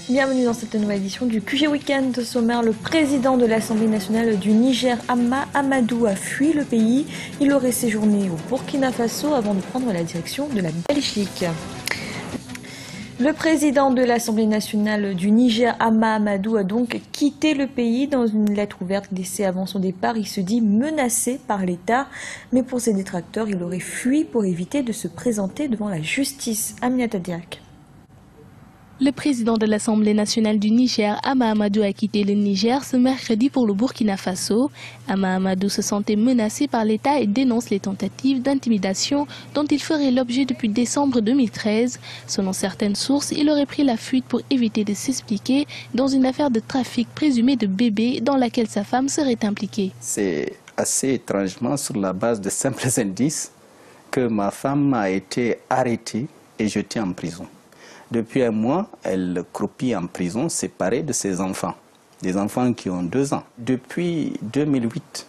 Bienvenue dans cette nouvelle édition du QG Weekend. Au sommaire, le président de l'Assemblée nationale du Niger, Hama Amadou, a fui le pays. Il aurait séjourné au Burkina Faso avant de prendre la direction de la Belgique. Le président de l'Assemblée nationale du Niger, Hama Amadou, a donc quitté le pays. Dans une lettre ouverte laissée avant son départ, il se dit menacé par l'État. Mais pour ses détracteurs, il aurait fui pour éviter de se présenter devant la justice. Aminata Diak. Le président de l'Assemblée nationale du Niger, Hama Amadou, a quitté le Niger ce mercredi pour le Burkina Faso. Hama Amadou se sentait menacé par l'État et dénonce les tentatives d'intimidation dont il ferait l'objet depuis décembre 2013. Selon certaines sources, il aurait pris la fuite pour éviter de s'expliquer dans une affaire de trafic présumé de bébés dans laquelle sa femme serait impliquée. C'est assez étrangement sur la base de simples indices que ma femme a été arrêtée et jetée en prison. Depuis un mois, elle croupit en prison séparée de ses enfants, des enfants qui ont 2 ans. Depuis 2008,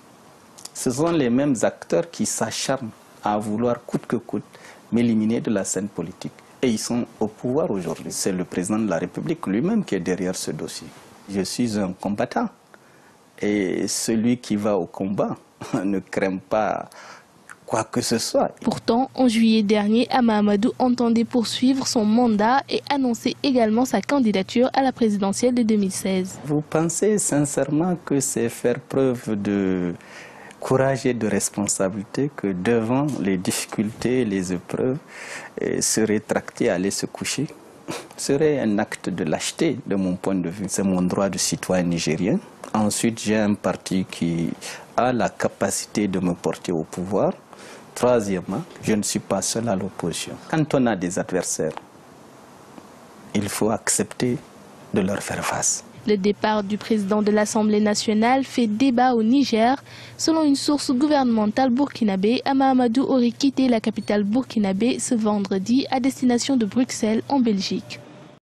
ce sont les mêmes acteurs qui s'acharnent à vouloir coûte que coûte m'éliminer de la scène politique. Et ils sont au pouvoir aujourd'hui. C'est le président de la République lui-même qui est derrière ce dossier. Je suis un combattant. Et celui qui va au combat ne craint pas quoi que ce soit. Pourtant, en juillet dernier, Hama Amadou entendait poursuivre son mandat et annoncer également sa candidature à la présidentielle de 2016. Vous pensez sincèrement que c'est faire preuve de courage et de responsabilité que devant les difficultés, les épreuves, se rétracter, aller se coucher serait un acte de lâcheté de mon point de vue. C'est mon droit de citoyen nigérien. Ensuite, j'ai un parti qui a la capacité de me porter au pouvoir. Troisièmement, je ne suis pas seul à l'opposition. Quand on a des adversaires, il faut accepter de leur faire face. Le départ du président de l'Assemblée nationale fait débat au Niger. Selon une source gouvernementale burkinabé, Hama Amadou aurait quitté la capitale burkinabé ce vendredi à destination de Bruxelles en Belgique.